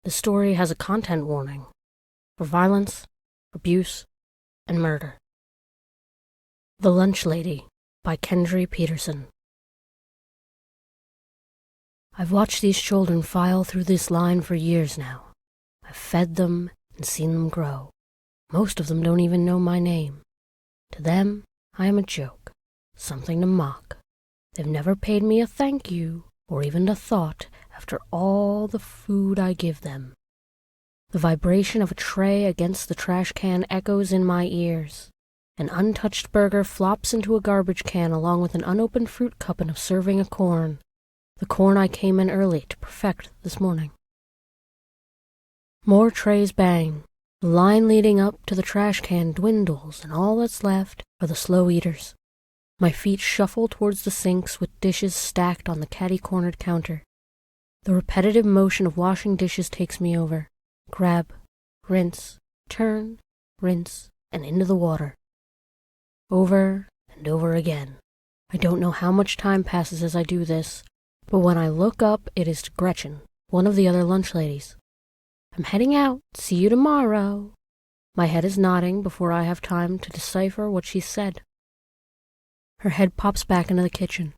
The story has a content warning for violence, abuse, and murder. The Lunch Lady by Kendry Peterson. I've watched these children file through this line for years now. I've fed them and seen them grow. Most of them don't even know my name. To them, I am a joke, something to mock. They've never paid me a thank you or even a thought after all the food I give them. The vibration of a tray against the trash can echoes in my ears. An untouched burger flops into a garbage can along with an unopened fruit cup and a serving of corn. The corn I came in early to perfect this morning. More trays bang. The line leading up to the trash can dwindles, and all that's left are the slow eaters. My feet shuffle towards the sinks with dishes stacked on the catty-cornered counter. The repetitive motion of washing dishes takes me over. Grab, rinse, turn, rinse, and into the water. Over and over again. I don't know how much time passes as I do this, but when I look up, it is to Gretchen, one of the other lunch ladies. I'm heading out. See you tomorrow. My head is nodding before I have time to decipher what she said. Her head pops back into the kitchen.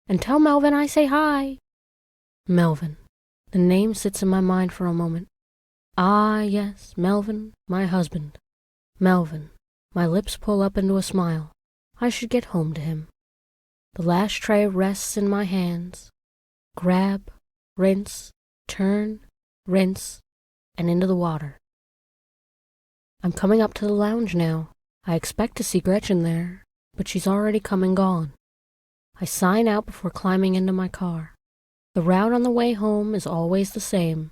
And tell Melvin I say hi. Melvin. The name sits in my mind for a moment. Ah, yes, Melvin, my husband. Melvin. My lips pull up into a smile. I should get home to him. The last tray rests in my hands. Grab, rinse, turn, rinse, and into the water. I'm coming up to the lounge now. I expect to see Gretchen there, but she's already come and gone. I sign out before climbing into my car. The route on the way home is always the same.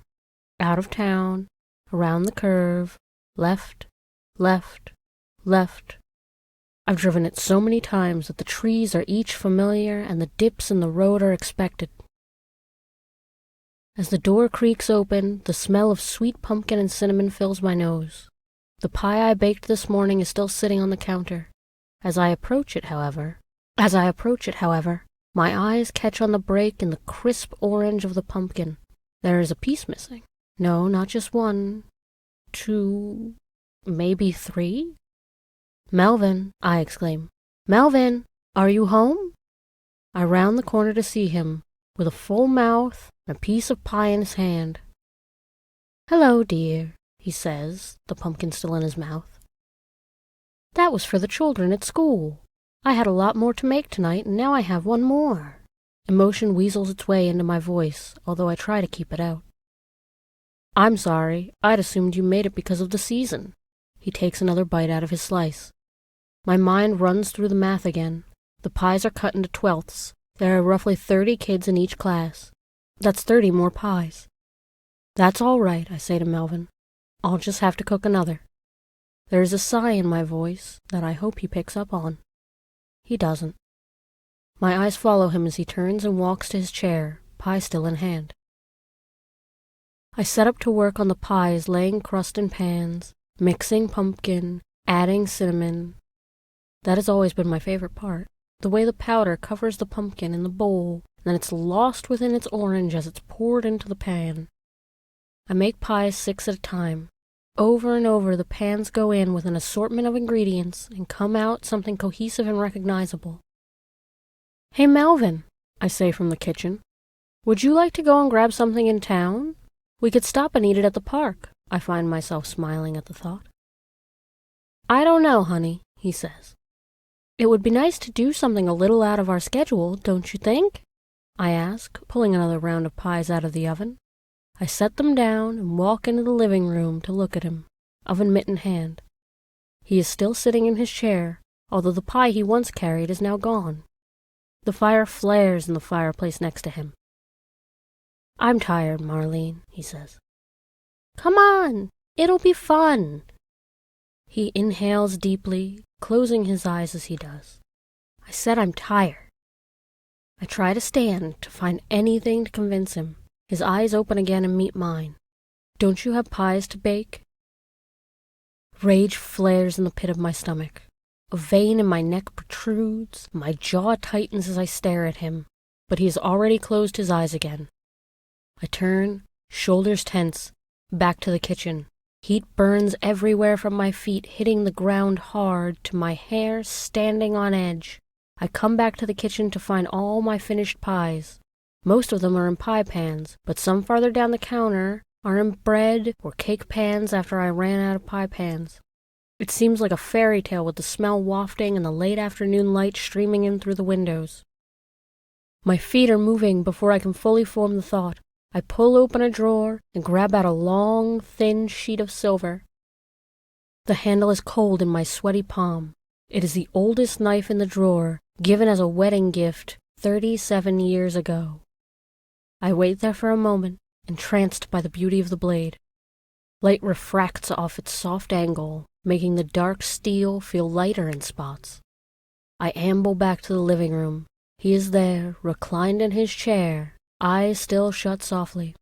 Out of town, around the curve, left, left, left. I've driven it so many times that the trees are each familiar and the dips in the road are expected. As the door creaks open, the smell of sweet pumpkin and cinnamon fills my nose. The pie I baked this morning is still sitting on the counter. As I approach it, however, my eyes catch on the break in the crisp orange of the pumpkin. There is a piece missing. No, not just one, 2, maybe 3. Melvin, I exclaim. Melvin, are you home? I round the corner to see him, with a full mouth and a piece of pie in his hand. Hello, dear, he says, the pumpkin still in his mouth. That was for the children at school. I had a lot more to make tonight, and now I have one more. Emotion weasels its way into my voice, although I try to keep it out. I'm sorry. I'd assumed you made it because of the season. He takes another bite out of his slice. My mind runs through the math again. The pies are cut into twelfths. There are roughly 30 kids in each class. That's 30 more pies. That's all right, I say to Melvin. I'll just have to cook another. There is a sigh in my voice that I hope he picks up on. He doesn't. My eyes follow him as he turns and walks to his chair, pie still in hand. I set up to work on the pies, laying crust in pans, mixing pumpkin, adding cinnamon. That has always been my favorite part, the way the powder covers the pumpkin in the bowl, and then it's lost within its orange as it's poured into the pan. I make pies 6 at a time. Over and over the pans go in with an assortment of ingredients and come out something cohesive and recognizable. Hey Melvin, I say from the kitchen, would you like to go and grab something in town? We could stop and eat it at the park. I find myself smiling at the thought. I don't know, honey, he says. It would be nice to do something a little out of our schedule, don't you think? I ask, pulling another round of pies out of the oven. I set them down and walk into the living room to look at him, oven mitt in hand. He is still sitting in his chair, although the pie he once carried is now gone. The fire flares in the fireplace next to him. I'm tired, Marlene, he says. Come on, it'll be fun. He inhales deeply, closing his eyes as he does. I said I'm tired. I try to stand to find anything to convince him. His eyes open again and meet mine. Don't you have pies to bake? Rage flares in the pit of my stomach. A vein in my neck protrudes. My jaw tightens as I stare at him, but he has already closed his eyes again. I turn, shoulders tense, Back to the kitchen. Heat burns everywhere from my feet, hitting the ground hard, to my hair standing on edge. I come back to the kitchen to find all my finished pies. Most of them are in pie pans, but some farther down the counter are in bread or cake pans after I ran out of pie pans. It seems like a fairy tale with the smell wafting and the late afternoon light streaming in through the windows. My feet are moving before I can fully form the thought. I pull open a drawer and grab out a long, thin sheet of silver. The handle is cold in my sweaty palm. It is the oldest knife in the drawer, given as a wedding gift 37 years ago. I wait there for a moment, entranced by the beauty of the blade. Light refracts off its soft angle, making the dark steel feel lighter in spots. I amble back to the living room. He is there, reclined in his chair, eyes still shut softly.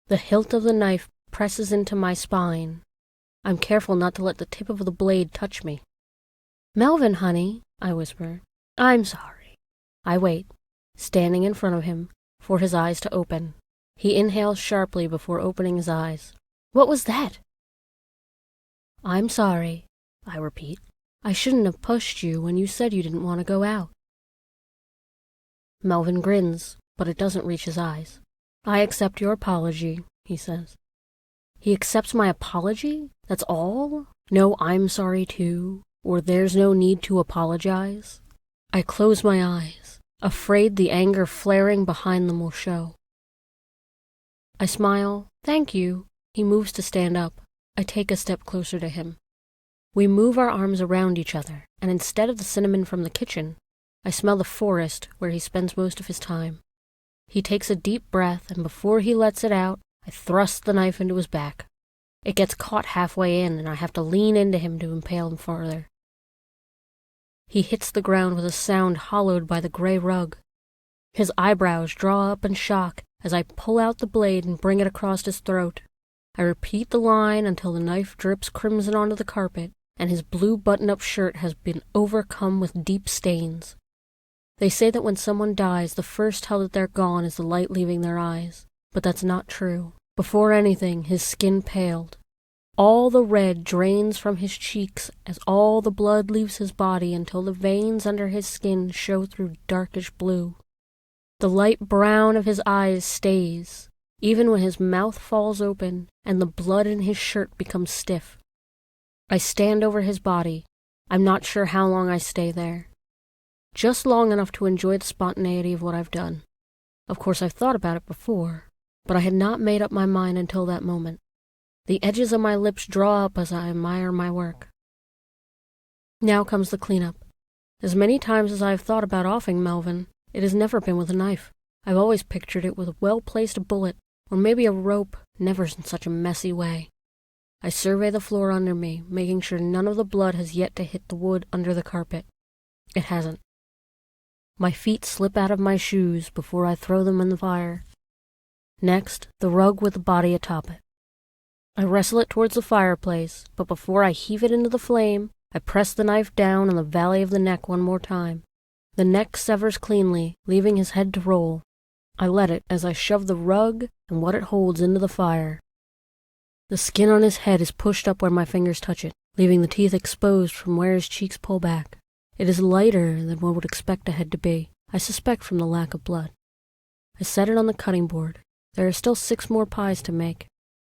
The hilt of the knife presses into my spine. I'm careful not to let the tip of the blade touch me. "Melvin, honey," I whisper. "I'm sorry." I wait, standing in front of him, for his eyes to open. He inhales sharply before opening his eyes. "What was that?" "I'm sorry," I repeat. "I shouldn't have pushed you when you said you didn't want to go out." Melvin grins, but it doesn't reach his eyes. "I accept your apology," he says. He accepts my apology? That's all? No "I'm sorry too," or "there's no need to apologize"? I close my eyes, afraid the anger flaring behind them will show. I smile. "Thank you." He moves to stand up. I take a step closer to him. We move our arms around each other, and instead of the cinnamon from the kitchen, I smell the forest where he spends most of his time. He takes a deep breath, and before he lets it out, I thrust the knife into his back. It gets caught halfway in, and I have to lean into him to impale him farther. He hits the ground with a sound hollowed by the gray rug. His eyebrows draw up in shock as I pull out the blade and bring it across his throat. I repeat the line until the knife drips crimson onto the carpet, and his blue button-up shirt has been overcome with deep stains. They say that when someone dies, the first tell that they're gone is the light leaving their eyes. But that's not true. Before anything, his skin paled. All the red drains from his cheeks as all the blood leaves his body until the veins under his skin show through darkish blue. The light brown of his eyes stays, even when his mouth falls open and the blood in his shirt becomes stiff. I stand over his body. I'm not sure how long I stay there. Just long enough to enjoy the spontaneity of what I've done. Of course, I've thought about it before, but I had not made up my mind until that moment. The edges of my lips draw up as I admire my work. Now comes the cleanup. As many times as I have thought about offing Melvin, it has never been with a knife. I've always pictured it with a well-placed bullet, or maybe a rope, never in such a messy way. I survey the floor under me, making sure none of the blood has yet to hit the wood under the carpet. It hasn't. My feet slip out of my shoes before I throw them in the fire. Next, the rug with the body atop it. I wrestle it towards the fireplace, but before I heave it into the flame, I press the knife down on the valley of the neck one more time. The neck severs cleanly, leaving his head to roll. I let it as I shove the rug and what it holds into the fire. The skin on his head is pushed up where my fingers touch it, leaving the teeth exposed from where his cheeks pull back. It is lighter than one would expect a head to be, I suspect from the lack of blood. I set it on the cutting board. There are still 6 more pies to make.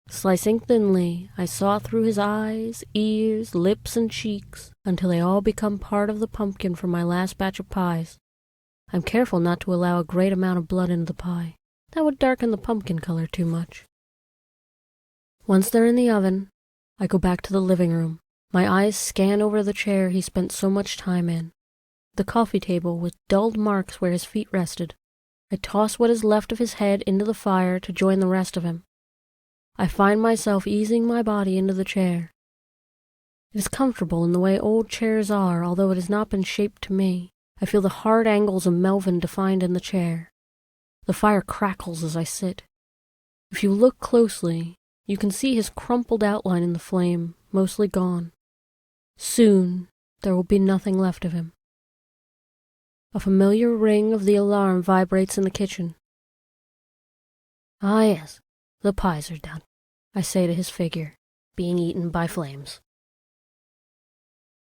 Slicing thinly, I saw through his eyes, ears, lips, and cheeks until they all become part of the pumpkin from my last batch of pies. I'm careful not to allow a great amount of blood into the pie. That would darken the pumpkin color too much. Once they're in the oven, I go back to the living room. My eyes scan over the chair he spent so much time in, the coffee table with dulled marks where his feet rested. I toss what is left of his head into the fire to join the rest of him. I find myself easing my body into the chair. It is comfortable in the way old chairs are, although it has not been shaped to me. I feel the hard angles of Melvin defined in the chair. The fire crackles as I sit. If you look closely, you can see his crumpled outline in the flame, mostly gone. Soon, there will be nothing left of him. A familiar ring of the alarm vibrates in the kitchen. Ah yes, the pies are done. I say to his figure, being eaten by flames.